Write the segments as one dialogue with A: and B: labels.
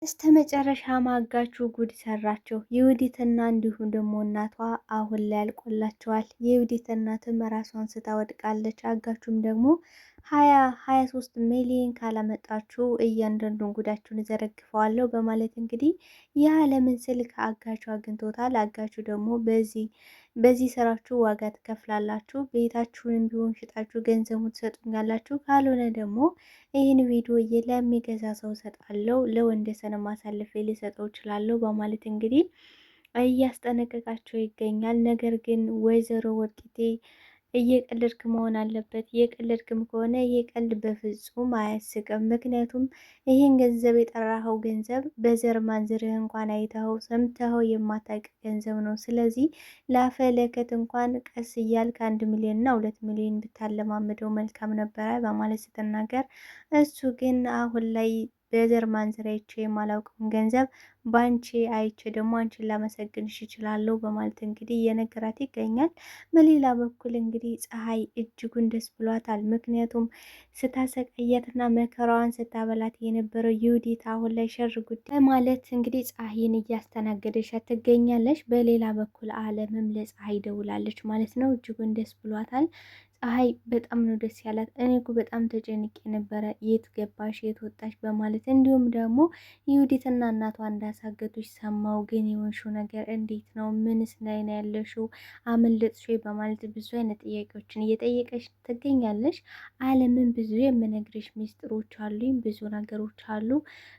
A: እስተ መጨረሻ ማጋችሁ ጉድ ሰራቸው። የዩዲትና እንዲሁም ደግሞ እናቷ አሁን ላይ ያልቆላቸዋል። የዩዲት እናትም ራሷን ስታወድቃለች። አጋቹም ደግሞ 23 ሚሊዮን ካላመጣችሁ እያንዳንዱን ጉዳችሁን እዘረግፈዋለሁ በማለት እንግዲህ የዓለምን ስልክ አጋቹ አግኝቶታል። አጋቹ ደግሞ በዚህ ስራችሁ ዋጋ ትከፍላላችሁ፣ ቤታችሁንም ቢሆን ሽጣችሁ ገንዘቡን ትሰጡኛላችሁ፣ ካልሆነ ደግሞ ይህን ቪዲዮ ለሚገዛ ሰው እሰጣለሁ፣ ለወንደሰንም አሳልፌ ልሰጠው እችላለሁ በማለት እንግዲህ እያስጠነቀቃቸው ይገኛል። ነገር ግን ወይዘሮ ወርቂቴ እየቀለድክ መሆን አለበት። እየቀለድክም ከሆነ ይሄ ቀልድ በፍጹም አያስቅም። ምክንያቱም ይህን ገንዘብ የጠራኸው ገንዘብ በዘር ማንዝርህ እንኳን አይተኸው ሰምተኸው የማታውቅ ገንዘብ ነው። ስለዚህ ላፈለከት እንኳን ቀስ እያልክ 1 ሚሊዮን እና 2 ሚሊዮን ብታለማምደው መልካም ነበረ በማለት ስትናገር፣ እሱ ግን አሁን ላይ በዘር ማንዝር አይቼ የማላውቀውን ገንዘብ ባንቺ አይቼ ደግሞ አንቺን ላመሰግንሽ ይችላለሁ በማለት እንግዲህ እየነገራት ይገኛል። በሌላ በኩል እንግዲህ ፀሐይ እጅጉን ደስ ብሏታል። ምክንያቱም ስታሰቃያትና መከራዋን ስታበላት የነበረው ዩዲት አሁን ላይ ሸር ጉዳይ ማለት እንግዲህ ፀሐይን እያስተናገደች ትገኛለች። በሌላ በኩል አለምም ለፀሐይ ደውላለች ማለት ነው። እጅጉን ደስ ብሏታል። ፀሐይ በጣም ነው ደስ ያላት። እኔ እኮ በጣም ተጨንቄ ነበረ የት ገባሽ የት ወጣሽ በማለት እንዲሁም ደግሞ ዩዲትና እናቷ እንዳሳገቱሽ ሰማው፣ ግን የሆንሽው ነገር እንዴት ነው? ምንስ ላይ ነው ያለሽው? አመለጥሽ በማለት ብዙ አይነት ጥያቄዎችን እየጠየቀች ትገኛለች። አለምን ብዙ የምነግርሽ ሚስጥሮች አሉኝ፣ ብዙ ነገሮች አሉ፣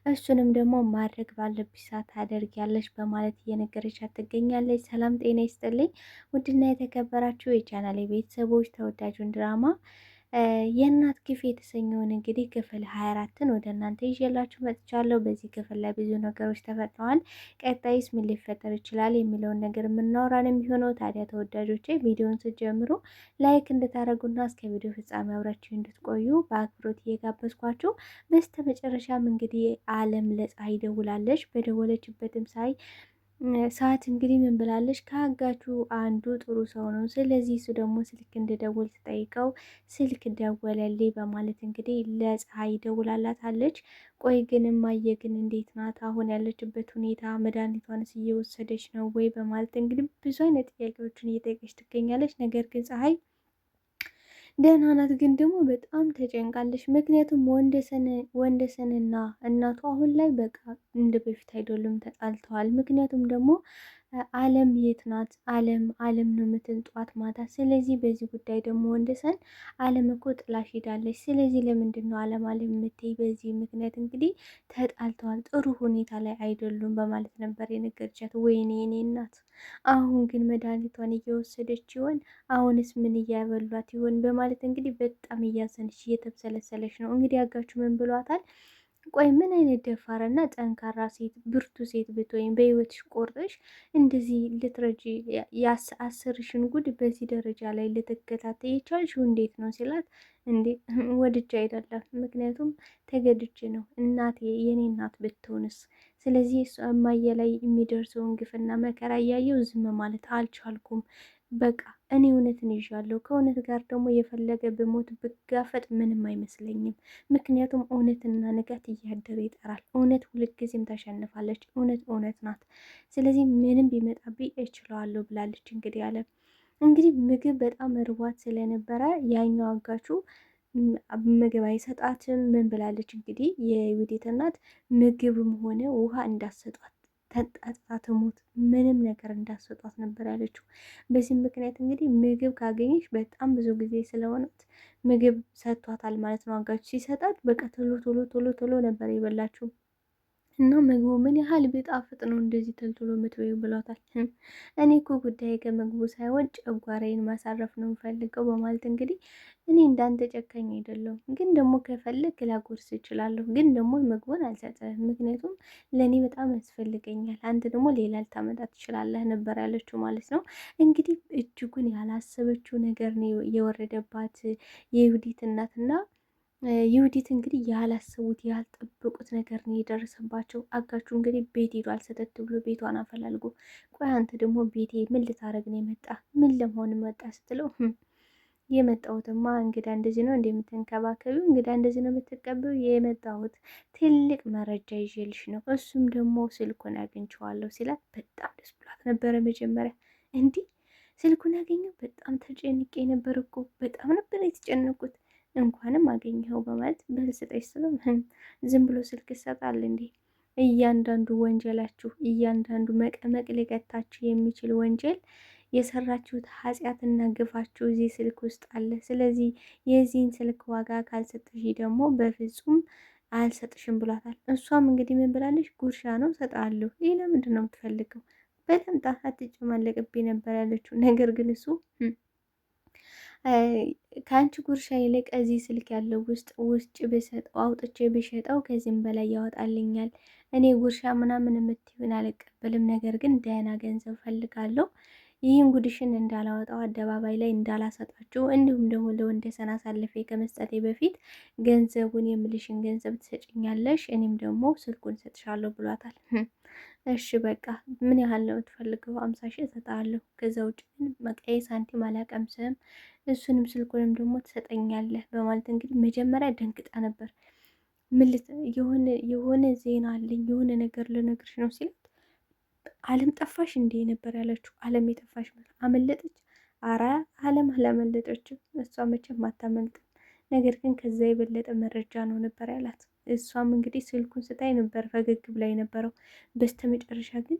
A: እሱንም ደግሞ ማድረግ ባለብሽ ሰዓት ታደርጊያለሽ በማለት እየነገረቻት ትገኛለች። ሰላም ጤና ይስጥልኝ ውድና የተከበራችሁ የቻናሌ ቤተሰቦች ተወዳጁን ድራማ የእናት ግፍ የተሰኘውን እንግዲህ ክፍል 24ን ወደ እናንተ ይዤላችሁ መጥቻለሁ። በዚህ ክፍል ላይ ብዙ ነገሮች ተፈጥረዋል። ቀጣይስ ምን ሊፈጠር ይችላል የሚለውን ነገር የምናወራን የሚሆነው። ታዲያ ተወዳጆቼ ቪዲዮን ስትጀምሩ ላይክ እንድታደርጉና እስከ ቪዲዮ ፍጻሜ አብራችሁ እንድትቆዩ በአክብሮት እየጋበዝኳችሁ፣ በስተ መጨረሻም እንግዲህ አለም ለፀሐይ ደውላለች። በደወለችበትም ሰዓት እንግዲህ ምን ብላለች? ከአጋቹ አንዱ ጥሩ ሰው ነው፣ ስለዚህ እሱ ደግሞ ስልክ እንድደውል ስጠይቀው ስልክ ደወለልኝ በማለት እንግዲህ ለፀሐይ ደውላላታለች። ቆይ ግን እማዬ ግን እንዴት ናት? አሁን ያለችበት ሁኔታ መድኃኒቷንስ እየወሰደች ነው ወይ? በማለት እንግዲህ ብዙ አይነት ጥያቄዎችን እየጠየቀች ትገኛለች። ነገር ግን ፀሐይ ደህና ናት፣ ግን ደግሞ በጣም ተጨንቃለች። ምክንያቱም ወንደሰንና እናቱ አሁን ላይ በቃ እንደ በፊት አይደሉም፣ ተጣልተዋል። ምክንያቱም ደግሞ አለም የት ናት? አለም ነው የምትል ጠዋት ማታ። ስለዚህ በዚህ ጉዳይ ደግሞ ወንደሰን አለም እኮ ጥላሽ ሄዳለች፣ ስለዚህ ለምንድን ነው አለም የምትይ? በዚህ ምክንያት እንግዲህ ተጣልተዋል፣ ጥሩ ሁኔታ ላይ አይደሉም በማለት ነበር የነገረቻት። ወይኔ የኔ እናት አሁን ግን መድኃኒቷን እየወሰደች ይሆን? አሁንስ ምን እያበሏት ይሆን? በማለት እንግዲህ በጣም እያዘነች እየተብሰለሰለች ነው። እንግዲህ አጋቹ ምን ብሏታል? ቆይ ምን አይነት ደፋርና ጠንካራ ሴት ብርቱ ሴት ብትወይም በህይወትሽ ቆርጠሽ እንደዚህ ልትረጂ አስርሽን ጉድ በዚህ ደረጃ ላይ ልትከታተይ የቻልሽው እንዴት ነው ሲላት፣ እንዴ ወድጄ አይደለም፣ ምክንያቱም ተገድጄ ነው። እናቴ የኔ እናት ብትሆንስ? ስለዚህ እሷ እማዬ ላይ የሚደርሰውን ግፍና መከራ እያየው ዝም ማለት አልቻልኩም። በቃ እኔ እውነትን ይዣለሁ። ከእውነት ጋር ደግሞ የፈለገ ብሞት ብጋፈጥ ምንም አይመስለኝም። ምክንያቱም እውነትና ንጋት እያደረ ይጠራል። እውነት ሁልጊዜም ታሸንፋለች። እውነት እውነት ናት። ስለዚህ ምንም ቢመጣብኝ እችለዋለሁ ብላለች። እንግዲህ ምግብ በጣም እርቧት ስለነበረ ያኛው አጋቹ ምግብ አይሰጣትም። ምን ብላለች እንግዲህ የዩዲት እናት ምግብም ሆነ ውሃ እንዳሰጧት ተጣጣ ትሞት፣ ምንም ነገር እንዳሰጧት ነበር ያለችው። በዚህም ምክንያት እንግዲህ ምግብ ካገኘች በጣም ብዙ ጊዜ ስለሆነት ምግብ ሰጥቷታል ማለት ነው። አጋቹ ሲሰጣት በቃ ቶሎ ቶሎ ቶሎ ቶሎ ነበር የበላችው። እና ምግቡ ምን ያህል ቢጣፍጥ ነው እንደዚህ ተልቶሎ የምትበይው ብሏታል። እኔ እኮ ጉዳይ ከምግቡ ሳይሆን ጨጓራዬን ማሳረፍ ነው የምፈልገው በማለት እንግዲህ እኔ እንዳንተ ጨካኝ አይደለሁም፣ ግን ደግሞ ከፈለግ ላጎርስ እችላለሁ፣ ግን ደግሞ ምግቡን አልሰጠህም፣ ምክንያቱም ለእኔ በጣም ያስፈልገኛል፣ አንተ ደግሞ ሌላ ልታመጣ ትችላለህ ነበር ያለችው ማለት ነው። እንግዲህ እጅጉን ያላሰበችው ነገር ነው የወረደባት የዩዲት እናትና ይሁዲት እንግዲህ ያላሰቡት ያልጠበቁት ነገር ነው የደረሰባቸው። አጋቹ እንግዲህ ቤት ሄዷል፣ ሰተት ብሎ ቤቷን አፈላልጎ። ቆይ አንተ ደግሞ ቤቴ ምን ልታረግ ነው የመጣ? ምን ለመሆን መጣ ስትለው የመጣሁትማ እንግዳ እንደዚህ ነው እንደምትንከባከቢው፣ እንግዳ እንደዚህ ነው የምትቀበዩ፣ የመጣሁት ትልቅ መረጃ ይዤልሽ ነው፣ እሱም ደግሞ ስልኩን አግኝቼዋለሁ ሲላት በጣም ደስ ብሏት ነበረ። መጀመሪያ እንዲህ ስልኩን ያገኘው በጣም ተጨንቄ ነበር እኮ በጣም ነበር የተጨነቁት፣ እንኳንም አገኘኸው በማለት በልስጠች ስለው ዝም ብሎ ስልክ ይሰጣል እንዴ? እያንዳንዱ ወንጀላችሁ እያንዳንዱ መቀመቅ ሊቀጣችሁ የሚችል ወንጀል የሰራችሁት ኃጢአትና ግፋችሁ እዚህ ስልክ ውስጥ አለ። ስለዚህ የዚህን ስልክ ዋጋ ካልሰጠሽ ደግሞ በፍጹም አልሰጥሽም ብሏታል። እሷም እንግዲህ ምን ብላለች? ጉርሻ ነው ሰጣለሁ፣ ሌላ ምንድን ነው የምትፈልገው? በጣም ጣፋት ትጨማለቅብኝ ነበር ያለችው። ነገር ግን እሱ ከአንቺ ጉርሻ ይልቅ እዚህ ስልክ ያለው ውስጥ ብሰጠው አውጥቼ ብሸጠው ከዚህም በላይ ያወጣልኛል። እኔ ጉርሻ ምናምን የምትሆን አልቀበልም። ነገር ግን ደህና ገንዘብ ፈልጋለሁ። ይህን ጉድሽን እንዳላወጣው አደባባይ ላይ እንዳላሰጣችሁ፣ እንዲሁም ደግሞ ለወንደሰን አሳልፌ ከመስጠቴ በፊት ገንዘቡን የምልሽን ገንዘብ ትሰጭኛለሽ፣ እኔም ደግሞ ስልኩን ሰጥሻለሁ ብሏታል። እሺ በቃ ምን ያህል ነው የምትፈልገው? 50 ሺህ እሰጥሃለሁ። ከዛ ውጭ ግን መቀየ ሳንቲም አላቀምስም፣ እሱንም ስልኩንም ደግሞ ትሰጠኛለህ በማለት እንግዲህ መጀመሪያ ደንግጣ ነበር። ምልት የሆነ ዜና አለኝ የሆነ ነገር ልነግርሽ ነው ሲላት አለም ጠፋሽ እንዴ ነበር ያለችው። አለም የጠፋሽ አመለጠች? አረ አለም አላመለጠችም፣ እሷ መቼም አታመልጥም። ነገር ግን ከዛ የበለጠ መረጃ ነው ነበር ያላት። እሷም እንግዲህ ስልኩን ስታይ ነበር ፈገግ ብላ የነበረው። በስተ መጨረሻ ግን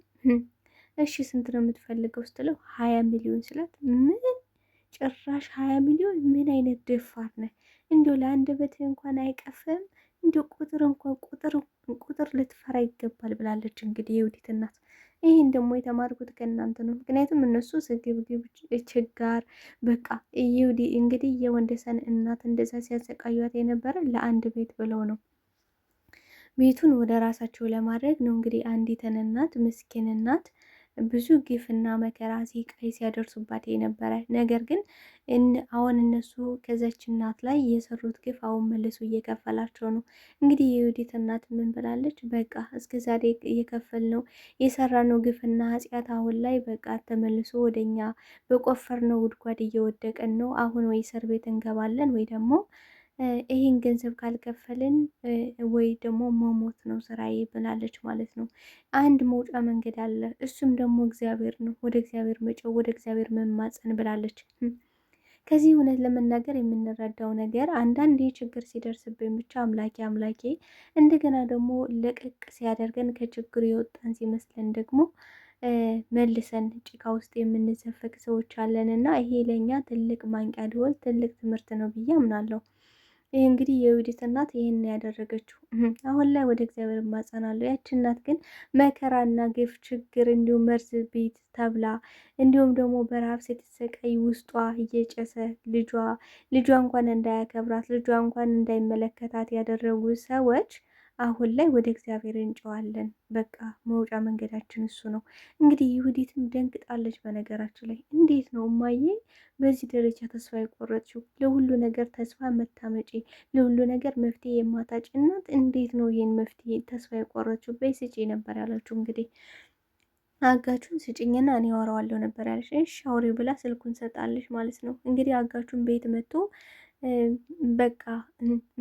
A: እሺ ስንት ነው የምትፈልገው ስትለው 20 ሚሊዮን ስላት ምን ጭራሽ 20 ሚሊዮን? ምን አይነት ደፋር ነህ? እንዲያው ለአንደበትህ እንኳን አይቀፍም? እንዲያው ቁጥር እንኳን ቁጥር ልትፈራ ይገባል ብላለች እንግዲህ የውዲት እናት። ይህን ደግሞ የተማርኩት ከእናንተ ነው። ምክንያቱም እነሱ ስግብግብ ችጋር በቃ እንግዲህ የወንደሰን እናት እንደዛ ሲያሰቃዩት የነበረ ለአንድ ቤት ብለው ነው፣ ቤቱን ወደ ራሳቸው ለማድረግ ነው። እንግዲህ አንዲትን እናት ምስኪን እናት ብዙ ግፍና መከራ ሲቃይ ሲያደርሱባት የነበረ ነገር ግን አሁን እነሱ ከዘች እናት ላይ የሰሩት ግፍ አሁን መልሶ እየከፈላቸው ነው። እንግዲህ የዩዲት እናት ምን ብላለች? በቃ እስከ ዛሬ የከፈልነው የሰራነው ግፍና ኃጢአት አሁን ላይ በቃ ተመልሶ ወደኛ በቆፈርነው ጉድጓድ እየወደቀን ነው። አሁን ወይ እስር ቤት እንገባለን ወይ ደግሞ ይህን ገንዘብ ካልከፈልን ወይ ደግሞ መሞት ነው ስራዬ ብላለች ማለት ነው። አንድ መውጫ መንገድ አለ፣ እሱም ደግሞ እግዚአብሔር ነው። ወደ እግዚአብሔር መጨው፣ ወደ እግዚአብሔር መማፀን ብላለች። ከዚህ እውነት ለመናገር የምንረዳው ነገር አንዳንዴ ችግር ሲደርስብን ብቻ አምላኬ አምላኬ፣ እንደገና ደግሞ ለቀቅ ሲያደርገን ከችግሩ የወጣን ሲመስለን ደግሞ መልሰን ጭቃ ውስጥ የምንዘፈቅ ሰዎች አለን እና ይሄ ለእኛ ትልቅ ማንቂያ ደወል ትልቅ ትምህርት ነው ብዬ አምናለሁ። ይህ እንግዲህ የዩዲት እናት ይህን ያደረገችው አሁን ላይ ወደ እግዚአብሔር ማጸናለሁ። ያች እናት ግን መከራና ግፍ ችግር እንዲሁም መርዝ ቤት ተብላ እንዲሁም ደግሞ በረሀብ ስትሰቃይ ውስጧ እየጨሰ ልጇ እንኳን እንዳያከብራት ልጇ እንኳን እንዳይመለከታት ያደረጉ ሰዎች አሁን ላይ ወደ እግዚአብሔር እንጨዋለን። በቃ መውጫ መንገዳችን እሱ ነው። እንግዲህ ይሁዲትም ደንግጣለች። በነገራችን ላይ እንዴት ነው እማዬ በዚህ ደረጃ ተስፋ የቆረጥሽው? ለሁሉ ነገር ተስፋ መታመጪ፣ ለሁሉ ነገር መፍትሄ የማታጭ እናት እንዴት ነው ይህን መፍትሄ ተስፋ የቆረጥሽው? በይ ስጪ ነበር ያለችው። እንግዲህ አጋቹን ስጭኝና እኔ አወራዋለሁ ነበር ያለች። እሺ አውሪ ብላ ስልኩን ሰጣለች ማለት ነው። እንግዲህ አጋቹን ቤት መጥቶ በቃ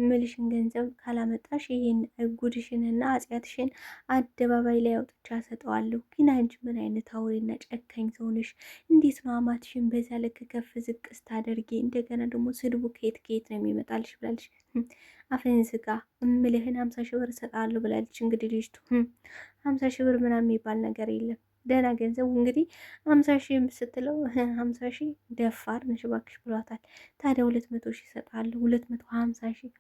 A: ምልሽን ገንዘብ ካላመጣሽ ይሄን ጉድሽንና ኃጢአትሽን አደባባይ ላይ አውጥቻ ሰጠዋለሁ። ግን አንቺ ምን አይነት አውሬና ጨካኝ ሰው ነሽ? እንዴት ነው አማትሽን በዛ ልክ ከፍ ዝቅ ስታደርጊ? እንደገና ደግሞ ስድቡ ከየት ከየት ነው የሚመጣልሽ? ብላለች። አፈን ዝጋ እምልህን 50 ሺህ ብር እሰጣለሁ ብላለች። እንግዲህ ልጅቱ 50 ሺህ ብር ምናምን የሚባል ነገር የለም ደህና ገንዘቡ እንግዲህ 50 ሺህ ስትለው 50 ሺህ ደፋር ነሽ እባክሽ ብሏታል። ታዲያ 200 ሺህ እሰጣለሁ 250 ሺህ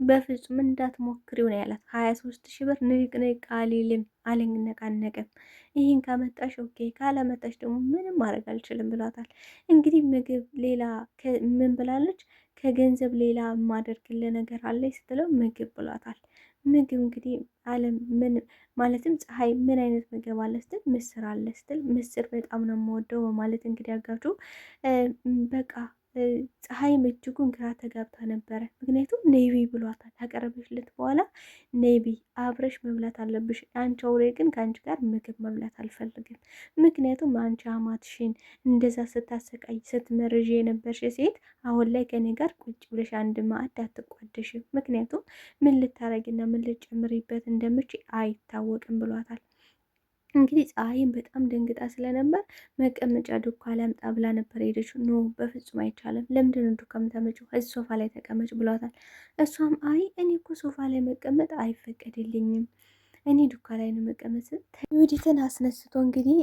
A: በፍጹም እንዳትሞክሪው ነው ያላት። 23 ሺህ ብር ንቅንቅ አልነቃነቅም። ይህን ካመጣሽ ኦኬ፣ ካላመጣሽ ደግሞ ምንም ማድረግ አልችልም ብሏታል። እንግዲህ ምግብ ሌላ ምን ብላለች? ከገንዘብ ሌላ የማደርግልህ ነገር አለ ስትለው ምግብ ብሏታል። ምግብ እንግዲህ አለም ምን ማለትም ፀሐይ ምን አይነት ምግብ አለ ስትል ምስር አለ ስትል ምስር በጣም ነው የምወደው በማለት እንግዲህ አጋቹ በቃ ፀሐይም እጅጉን ግራ ተጋብታ ነበረ። ምክንያቱም ነይቢ ብሏታል። ካቀረበችለት በኋላ ነይቢ አብረሽ መብላት አለብሽ፣ አንቺ አውሬ ግን ከአንቺ ጋር ምግብ መብላት አልፈልግም። ምክንያቱም አንቺ አማትሽን እንደዛ ስታሰቃይ ስትመርዥ የነበርሽ ሴት አሁን ላይ ከኔ ጋር ቁጭ ብለሽ አንድ ማዕድ አትቋደሽም። ምክንያቱም ምን ልታረጊና ምን ልጨምሪበት እንደምች አይታወቅም ብሏታል። እንግዲህ ፀሐይም በጣም ደንግጣ ስለነበር መቀመጫ ዱካ ላምጣ ብላ ነበር ሄደችው። ኖ በፍጹም አይቻልም፣ ለምንድን ነው ዱካ የምታመጪው? እዚህ ሶፋ ላይ ተቀመጭ ብሏታል። እሷም አይ እኔ እኮ ሶፋ ላይ መቀመጥ አይፈቀድልኝም፣ እኔ ዱካ ላይ ነው መቀመጥ። ዩዲትን አስነስቶ እንግዲህ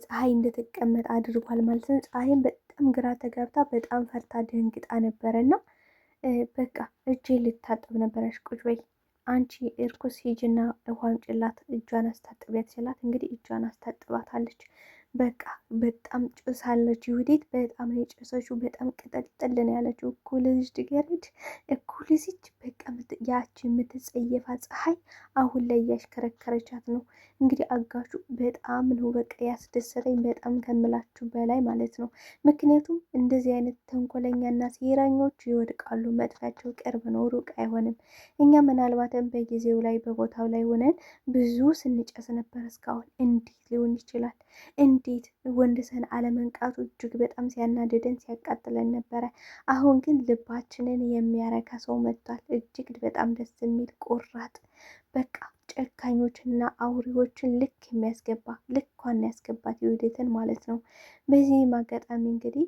A: ፀሐይ እንድትቀመጥ አድርጓል ማለት ነው። ፀሐይም በጣም ግራ ተጋብታ በጣም ፈርታ ደንግጣ ነበረ እና በቃ እጄ ልታጠብ ነበረች፣ ቁጭ በይ አንቺ እርኩስ ሂጅና ውሃን ጭላት እጇን አስታጥቢያት ስላት እንግዲህ እጇን አስታጥባታለች። በቃ በጣም ጭሳለች ዩዲት፣ በጣም ነው የጨሰችው። በጣም ቅጠልጥል ነው ያለችው። እኩል ልጅ ትገረድ እኩል ልጅ በቃ ያቺ የምትጸየፋ ፀሐይ አሁን ላይ እያሽከረከረቻት ነው። እንግዲህ አጋቹ በጣም ነው በቃ ያስደሰተኝ፣ በጣም ከምላችሁ በላይ ማለት ነው። ምክንያቱም እንደዚህ አይነት ተንኮለኛና ሴረኞች ይወድቃሉ፣ መጥፊያቸው ቅርብ ነው፣ ሩቅ አይሆንም። እኛ ምናልባትም በጊዜው ላይ በቦታው ላይ ሆነን ብዙ ስንጨስ ነበር እስካሁን። እንዴት ሊሆን ይችላል? እንዴት ወንድሰን አለመንቃቱ እጅግ በጣም ሲያናድደን ሲያቃጥለን ነበረ። አሁን ግን ልባችንን የሚያረካ ሰው መጥቷል። እጅግ በጣም ደስ የሚል ቆራጥ፣ በቃ ጨካኞችና አውሬዎችን ልክ የሚያስገባ ልኳን ያስገባት ዩዲትን ማለት ነው። በዚህም አጋጣሚ እንግዲህ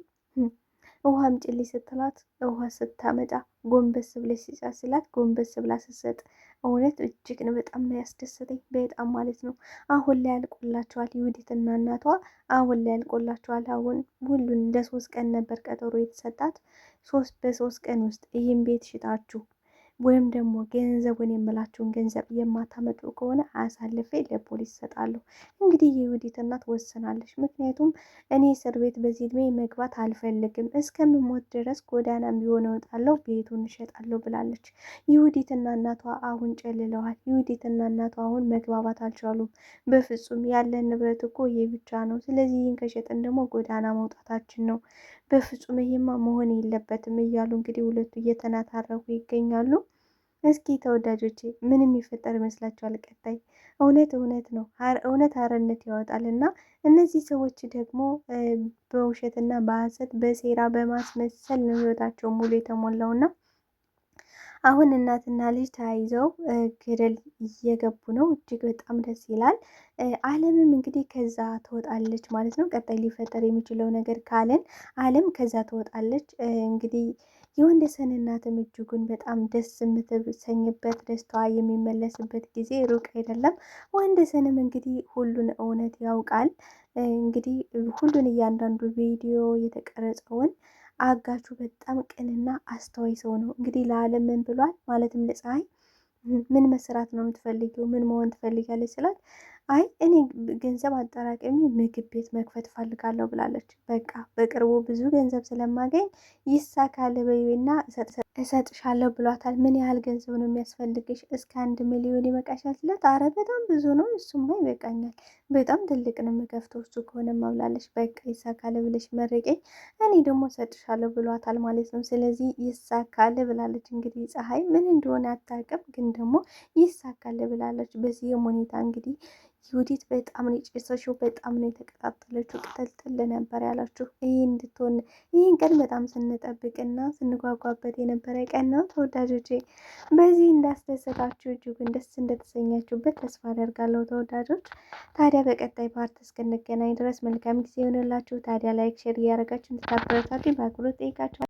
A: ውሃ አምጪልኝ ስትላት ውሃ ስታመጣ ጎንበስ ብለሽ ሲጫስላት ጎንበስ ብላ ስትሰጥ እውነት እጅግ ነው በጣም ነው ያስደሰተኝ፣ በጣም ማለት ነው። አሁን ላይ ያልቆላቸዋል ዩዲትና እናቷ፣ አሁን ላይ ያልቆላቸዋል። አሁን ሁሉን ለ3 ቀን ነበር ቀጠሮ የተሰጣት። በ3 ቀን ውስጥ ይህን ቤት ሽጣችሁ ወይም ደግሞ ገንዘቡን የምላችሁን ገንዘብ የማታመጡ ከሆነ አሳልፌ ለፖሊስ እሰጣለሁ። እንግዲህ የዩዲት እናት ወስናለች። ምክንያቱም እኔ እስር ቤት በዚህ እድሜ መግባት አልፈልግም፣ እስከምሞት ድረስ ጎዳና ቢሆን እወጣለሁ፣ ቤቱን እሸጣለሁ ብላለች። ዩዲትና እናቷ አሁን ጨልለዋል። ዩዲትና እናቷ አሁን መግባባት አልቻሉም። በፍጹም ያለን ንብረት እኮ ይህ ብቻ ነው፣ ስለዚህ ይህን ከሸጥን ደግሞ ጎዳና መውጣታችን ነው፣ በፍጹም ይሄማ መሆን የለበትም እያሉ እንግዲህ ሁለቱ እየተናታረኩ ይገኛሉ። እስኪ ተወዳጆቼ ምን የሚፈጠር ይመስላችኋል? ቀጣይ እውነት ነው፣ እውነት አርነት ያወጣል። እና እነዚህ ሰዎች ደግሞ በውሸትና በሐሰት በሴራ በማስመሰል ነው ህይወታቸው ሙሉ የተሞላውና አሁን እናትና ልጅ ተያይዘው ገደል እየገቡ ነው። እጅግ በጣም ደስ ይላል። አለምም እንግዲህ ከዛ ትወጣለች ማለት ነው። ቀጣይ ሊፈጠር የሚችለው ነገር ካለን አለም ከዛ ትወጣለች። እንግዲህ የወንደሰን እናትም እጅጉን በጣም ደስ የምትሰኝበት ደስታዋ የሚመለስበት ጊዜ ሩቅ አይደለም። ወንደሰንም እንግዲህ ሁሉን እውነት ያውቃል። እንግዲህ ሁሉን እያንዳንዱ ቪዲዮ የተቀረጸውን አጋቹ በጣም ቅንና አስተዋይ ሰው ነው። እንግዲህ ለአለም ምን ብሏል? ማለትም ለፀሐይ ምን መስራት ነው የምትፈልጊው? ምን መሆን ትፈልጋለች ስላት አይ እኔ ገንዘብ አጠራቀሚ ምግብ ቤት መክፈት ፈልጋለሁ ብላለች። በቃ በቅርቡ ብዙ ገንዘብ ስለማገኝ ይሳካል በይና እሰጥሻለሁ ብሏታል። ምን ያህል ገንዘብ ነው የሚያስፈልግሽ? እስከ 1 ሚሊዮን ይበቃሻል ስላት አረ በጣም ብዙ ነው፣ እሱማ ይበቃኛል፣ በጣም ትልቅ ነው የምከፍተው እሱ ከሆነ ማብላለች። በቃ ይሳካል ብለሽ መርቀኝ፣ እኔ ደግሞ እሰጥሻለሁ ብሏታል ማለት ነው። ስለዚህ ይሳካል ብላለች። እንግዲህ ፀሐይ ምን እንደሆነ አታውቅም፣ ግን ደግሞ ይሳካል ብላለች። በዚህም ሁኔታ እንግዲህ ዩዲት በጣም ነው የጨሰችው፣ በጣም ነው የተቀጣጠለችው። ቅጥልጥል ነበር ያላችሁ። ይህን ቀን በጣም ስንጠብቅና ስንጓጓበት የነበረ ቀን ነው ተወዳጆቼ። በዚህ እንዳስደሰታችሁ እጅጉን ደስ እንደተሰኛችሁበት ተስፋ አደርጋለሁ ተወዳጆች። ታዲያ በቀጣይ ፓርት እስክንገናኝ ድረስ መልካም ጊዜ ይሆንላችሁ። ታዲያ ላይክ፣ ሼር እያደረጋችሁ እንድታበረታቱ በአክብሮት ጠይቃችኋለሁ።